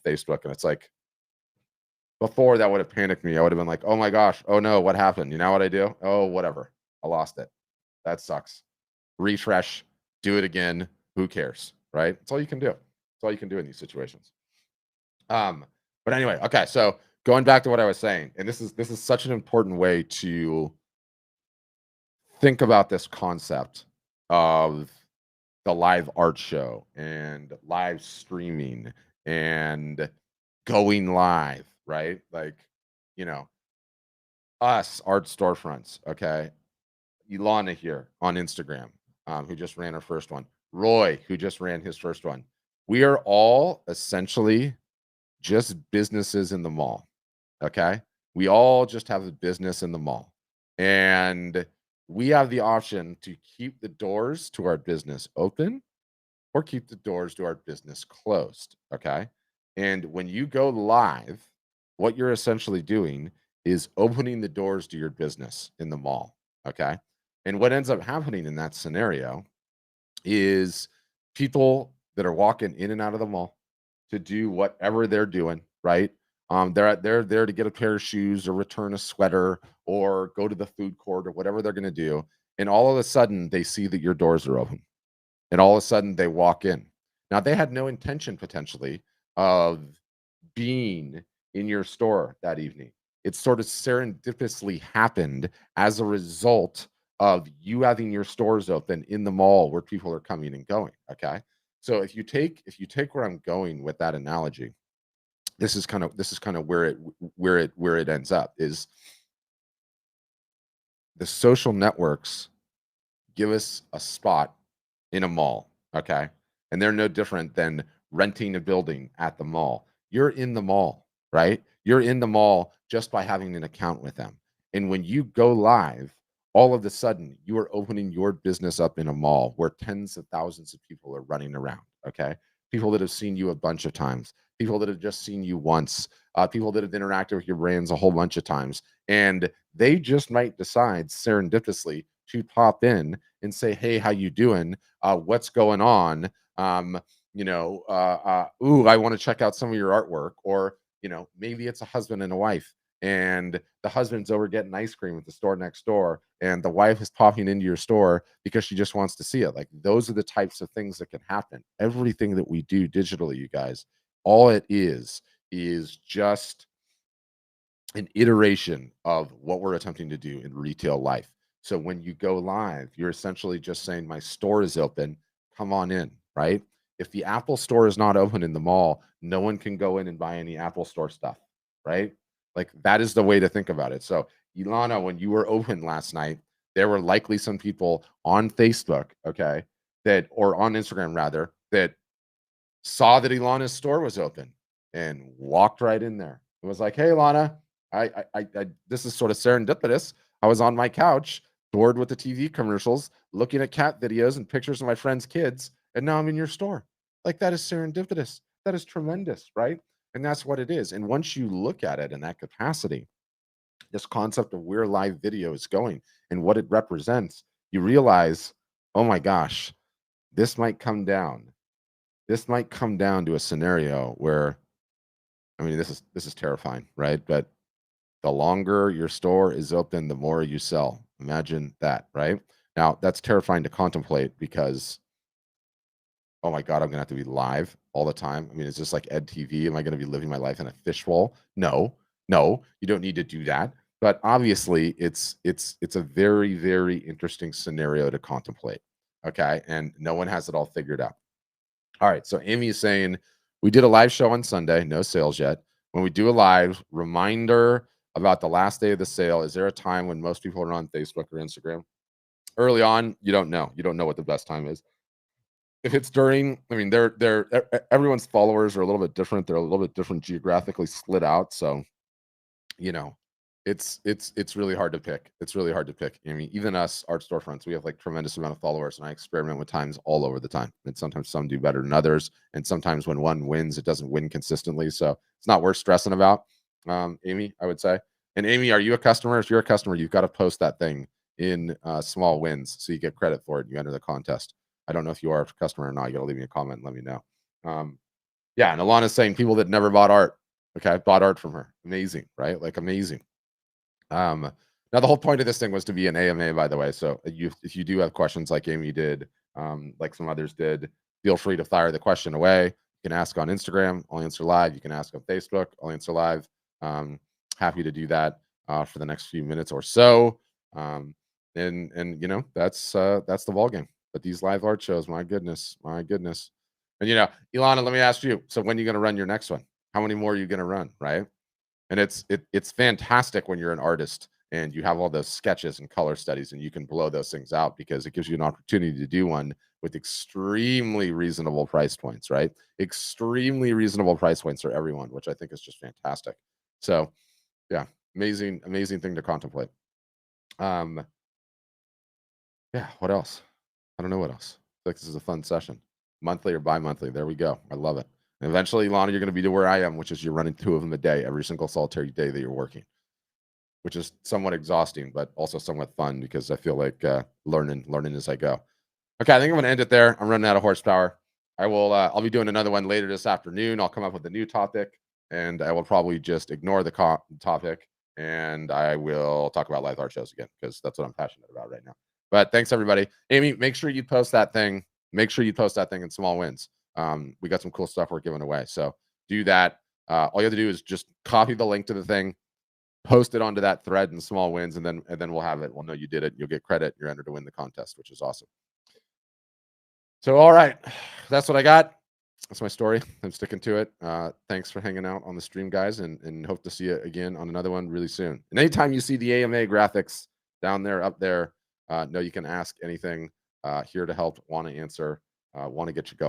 Facebook, and it's like, before that would have panicked me. I would have been like, oh my gosh, oh no, what happened? You know what I do? Oh, whatever. I lost it. That sucks. Refresh, do it again. Who cares? Right? That's all you can do. That's all you can do in these situations. Um, but anyway, okay. So going back to what I was saying, and this is such an important way to think about this concept of the live art show and live streaming and going live, right? Like, you know, us art storefronts, okay? Ilana here on Instagram, who just ran her first one. Roy, who just ran his first one. We are all essentially just businesses in the mall, okay? We all just have a business in the mall. And we have the option to keep the doors to our business open or keep the doors to our business closed, okay? And when you go live, what you're essentially doing is opening the doors to your business in the mall, okay? And what ends up happening in that scenario is people that are walking in and out of the mall to do whatever they're doing, right? They're there to get a pair of shoes or return a sweater or go to the food court or whatever they're going to do. And all of a sudden, they see that your doors are open, and all of a sudden they walk in. Now they had no intention potentially of being in your store that evening. It sort of serendipitously happened as a result of you having your stores open in the mall where people are coming and going. Okay. So if you take where I'm going with that analogy, this is kind of where it ends up is the social networks give us a spot in a mall, okay? And they're no different than renting a building at the mall. You're in the mall, right? You're in the mall just by having an account with them. And when you go live, all of a sudden you are opening your business up in a mall where tens of thousands of people are running around, okay? People that have seen you a bunch of times, people that have just seen you once, people that have interacted with your brands a whole bunch of times. And they just might decide serendipitously to pop in and say, hey, how you doing? What's going on? Ooh, I want to check out some of your artwork. Or, maybe it's a husband and a wife, and the husband's over getting ice cream at the store next door, and the wife is popping into your store because she just wants to see it. Like, those are the types of things that can happen. Everything that we do digitally, you guys, all it is just an iteration of what we're attempting to do in retail life. So when you go live, you're essentially just saying, my store is open, come on in, right? If the Apple store is not open in the mall, no one can go in and buy any Apple store stuff, right? Like, that is the way to think about it. So Ilana, when you were open last night, there were likely some people on Facebook, okay, that, or on Instagram rather, that saw that Ilana's store was open and walked right in there. It was like, hey, Ilana, this is sort of serendipitous. I was on my couch, bored with the TV commercials, looking at cat videos and pictures of my friends' kids, and now I'm in your store. Like, that is serendipitous. That is tremendous, right? And that's what it is. And once you look at it in that capacity, this concept of where live video is going and what it represents, you realize, oh my gosh, this might come down. This might come down to a scenario where, I mean, this is terrifying, right? But the longer your store is open, the more you sell. Imagine that, right? Now, that's terrifying to contemplate because, oh my God, I'm gonna have to be live all the time. I mean, it's just like Ed TV. Am I gonna be living my life in a fishbowl? No, no, you don't need to do that. But obviously, it's a very, very interesting scenario to contemplate. Okay. And no one has it all figured out. All right. So Amy is saying, we did a live show on Sunday, no sales yet. When we do a live, reminder about the last day of the sale. Is there a time when most people are on Facebook or Instagram? Early on, you don't know. You don't know what the best time is. If it's during, I mean, everyone's followers are a little bit different. They're a little bit different geographically split out. So, you know, it's really hard to pick. It's really hard to pick. I mean, even us art storefronts, we have like tremendous amount of followers, and I experiment with times all over the time. And sometimes some do better than others, and sometimes when one wins, it doesn't win consistently. So it's not worth stressing about. Amy, I would say. And Amy, are you a customer? If you're a customer, you've got to post that thing in small wins so you get credit for it. And you enter the contest. I don't know if you are a customer or not. You got to leave me a comment and let me know. Yeah, and Alana's saying people that never bought art. Okay, bought art from her. Amazing, right? Like amazing. Now the whole point of this thing was to be an AMA, by the way. So if you do have questions like Amy did, like some others did, feel free to fire the question away. You can ask on Instagram, I'll answer live. You can ask on Facebook, I'll answer live. Happy to do that for the next few minutes or so. And you know, that's the ball game. But these live art shows, my goodness, my goodness. And you know, Ilana, let me ask you. So when are you going to run your next one? How many more are you going to run? Right? And it's fantastic when you're an artist and you have all those sketches and color studies and you can blow those things out because it gives you an opportunity to do one with extremely reasonable price points, right? Extremely reasonable price points for everyone, which I think is just fantastic. So yeah, amazing thing to contemplate. Yeah, what else? I don't know what else. I feel like this is a fun session. Monthly or bi-monthly. There we go. I love it. And eventually, Lana, you're going to be to where I am, which is you're running 2 of them a day, every single solitary day that you're working, which is somewhat exhausting, but also somewhat fun because I feel like learning as I go. Okay, I think I'm going to end it there. I'm running out of horsepower. I'll be doing another one later this afternoon. I'll come up with a new topic, and I will probably just ignore the topic, and I will talk about live art shows again because that's what I'm passionate about right now. But thanks everybody. Amy, make sure you post that thing. Make sure you post that thing in small wins. We got some cool stuff we're giving away, so do that. All you have to do is just copy the link to the thing, post it onto that thread in small wins, and then we'll have it. We'll know you did it. You'll get credit. You're entered to win the contest, which is awesome. So, all right, that's what I got. That's my story. I'm sticking to it. Thanks for hanging out on the stream, guys, and hope to see you again on another one really soon. And anytime you see the AMA graphics down there, up there, know you can ask anything. Here to help. Want to answer. Want to get you going.